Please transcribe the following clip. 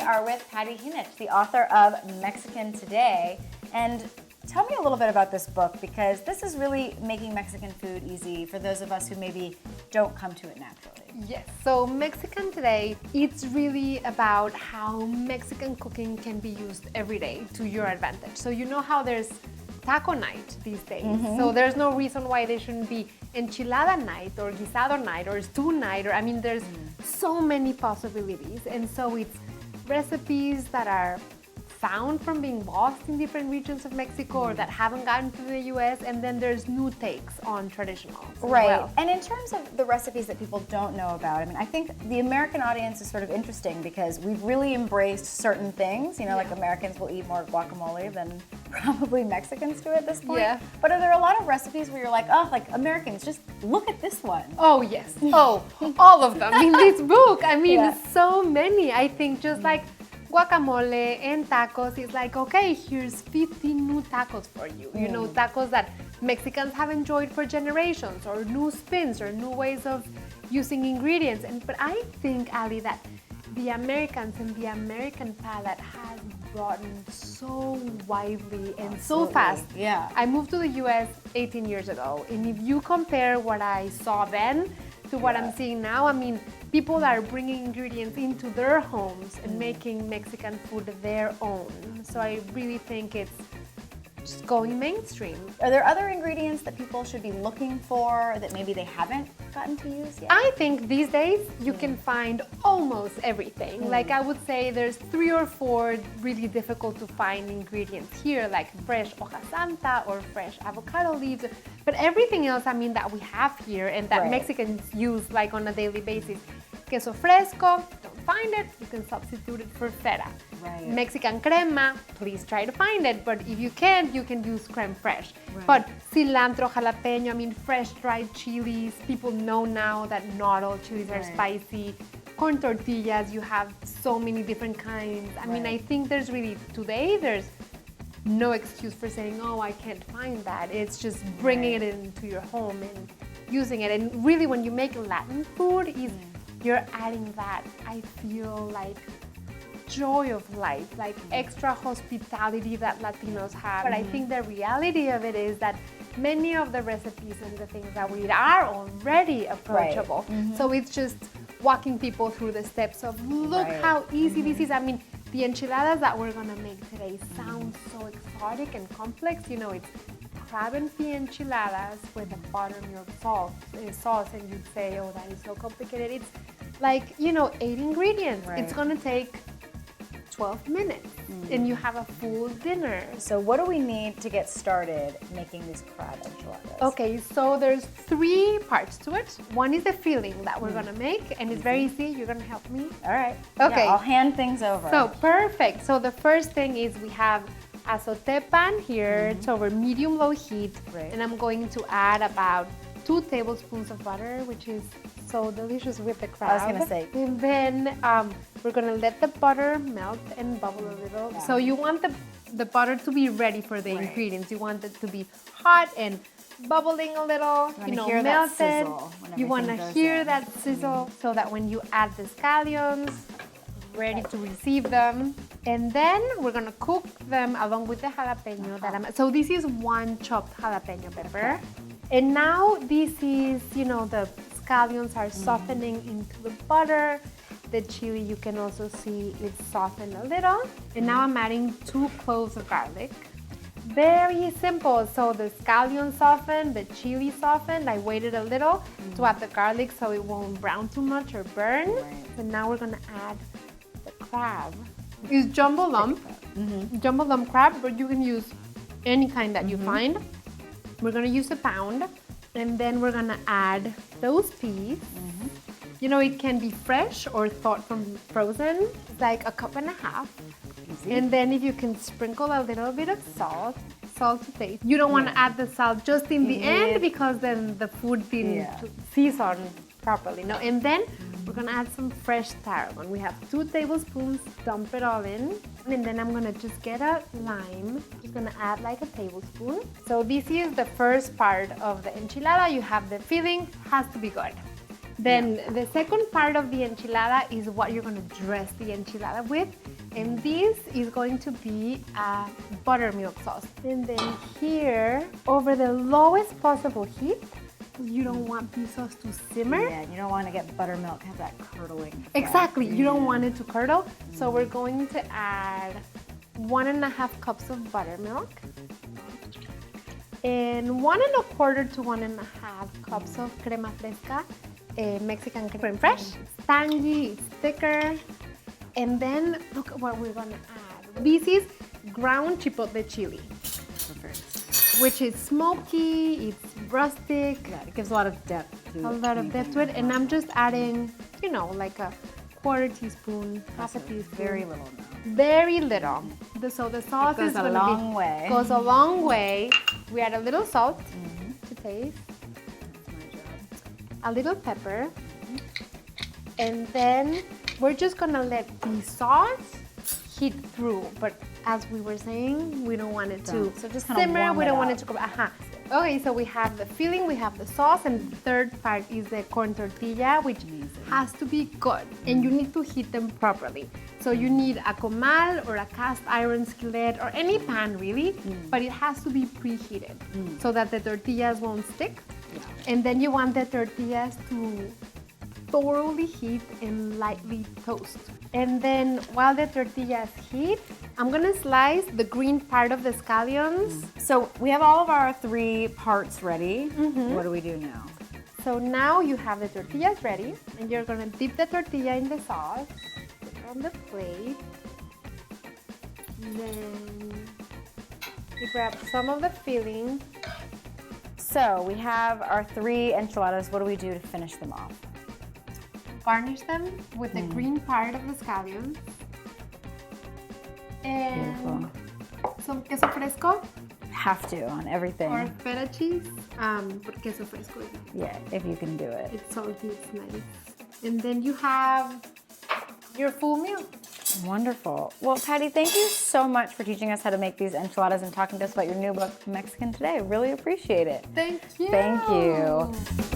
are with Pati Jinich, the author of Mexican Today. And tell me a little bit about this book, because this is really making Mexican food easy for those of us who maybe don't come to it naturally. Yes, so Mexican Today, it's really about how Mexican cooking can be used every day to your advantage. So you know how there's taco night these days. So there's no reason why there shouldn't be enchilada night or guisado night or stew night, or I mean, there's so many possibilities. And so it's recipes that are found from being lost in different regions of Mexico or that haven't gotten to the US, and then there's new takes on traditionals. Right. Well. And in terms of the recipes that people don't know about, I mean, I think the American audience is sort of interesting because we've really embraced certain things. You know, like Americans will eat more guacamole than probably Mexicans do at this point. Yeah. But are there a lot of recipes where you're like, oh, like Americans, just look at this one? Oh, yes. Oh, all of them in this book. I mean, so many. I think just like guacamole and tacos is like, okay, here's 15 new tacos for you. You know, tacos that Mexicans have enjoyed for generations, or new spins, or new ways of using ingredients. But I think, Ali, that the Americans and the American palate has broadened so widely and so fast. Yeah. I moved to the US 18 years ago, and if you compare what I saw then to what I'm seeing now, I mean, people are bringing ingredients into their homes and making Mexican food their own. So I really think it's just going mainstream. Are there other ingredients that people should be looking for that maybe they haven't gotten to use yet? I think these days you can find almost everything. Like I would say there's 3 or 4 really difficult to find ingredients here, like fresh hoja santa or fresh avocado leaves. But everything else, I mean, that we have here and that Mexicans use like on a daily basis. Queso fresco, don't find it, you can substitute it for feta. Right. Mexican crema, please try to find it, but if you can't, you can use creme fraiche. But cilantro, jalapeno, I mean, fresh dried chilies, people know now that not all chilies are spicy. Corn tortillas, you have so many different kinds. I mean, I think there's really, today, there's no excuse for saying, oh, I can't find that. It's just bringing it into your home and using it. And really, when you make Latin food, you're adding that, I feel like, joy of life, like extra hospitality that Latinos have. But I think the reality of it is that many of the recipes and the things that we eat are already approachable. So it's just walking people through the steps of, look how easy this is. I mean, the enchiladas that we're gonna make today sound so exotic and complex. You know, it's crab and pea enchiladas with a buttermilk sauce, and you'd say, oh, that is so complicated. It's like, you know, 8 ingredients. It's gonna take 12 minutes and you have a full dinner. So what do we need to get started making these crab enchiladas? Okay, so there's 3 parts to it. One is the filling that we're gonna make, and it's very easy. You're gonna help me? All right. Okay. Yeah, I'll hand things over. So perfect. So the first thing is we have azote pan here. It's over medium-low heat. And I'm going to add about 2 tablespoons of butter, which is so delicious with the crab. I was gonna say. And then we're gonna let the butter melt and bubble a little. Yeah. So you want the butter to be ready for the ingredients. You want it to be hot and bubbling a little, you know, melted. You want to hear that sizzle so that when you add the scallions, ready to receive them. And then we're gonna cook them along with the jalapeno. So this is 1 chopped jalapeno pepper. And now this is, you know, the scallions are softening into the butter. The chili, you can also see it's softened a little. And now I'm adding 2 cloves of garlic. Very simple. So the scallion softened, the chili softened. I waited a little to add the garlic so it won't brown too much or burn. And now we're gonna add the crab. It's jumbo lump, jumbo lump crab, but you can use any kind that you find. We're gonna use a pound, and then we're gonna add those peas. You know, it can be fresh or thawed from frozen. It's like 1.5 cups. And then if you can sprinkle a little bit of salt to taste. You don't want to add the salt just in the end because then the food didn't season properly. No, and then we're gonna add some fresh tarragon. We have 2 tablespoons, dump it all in. And then I'm gonna just get a lime. Just gonna add like a tablespoon. So this is the first part of the enchilada. You have the filling, has to be good. Then the second part of the enchilada is what you're gonna dress the enchilada with. And this is going to be a buttermilk sauce. And then here, over the lowest possible heat, you don't want this sauce to simmer. Yeah, you don't want to get buttermilk have that curdling effect. Exactly, you don't want it to curdle. So we're going to add 1.5 cups of buttermilk and 1 1/4 to 1.5 cups of crema fresca, Mexican creme fresh. It's tangy, it's thicker. And then look at what we're gonna add. This is ground chipotle chili, which is smoky, it's rustic. Yeah, it gives a lot of depth to it. A lot of depth to it. And I'm just adding, you know, like a 1/4 teaspoon, half a teaspoon. Very little now. Very little. So the sauce Goes is a gonna long way. Goes a long way. We add a little salt to taste, a little pepper, and then we're just gonna let the sauce heat through. But as we were saying, we don't want it to So just kinda simmer. warm We it don't want up. it to go. Okay, so we have the filling, we have the sauce, and the third part is the corn tortilla, which has to be good, and you need to heat them properly. So you need a comal or a cast iron skillet or any pan really, but it has to be preheated so that the tortillas won't stick. And then you want the tortillas to thoroughly heat and lightly toast. And then while the tortillas heat, I'm gonna slice the green part of the scallions. So we have all of our 3 parts ready. What do we do now? So now you have the tortillas ready, and you're gonna dip the tortilla in the sauce, put it on the plate. Then you grab some of the filling. So we have our 3 enchiladas. What do we do to finish them off? Garnish them with the green part of the scallions. And some queso fresco Have to on everything. or feta cheese. But queso fresco is nice. Yeah, if you can do it. It's salty, it's nice. And then you have your full meal. Wonderful. Well, Pati, thank you so much for teaching us how to make these enchiladas and talking to us about your new book, Mexican Today. Really appreciate it. Thank you. Thank you.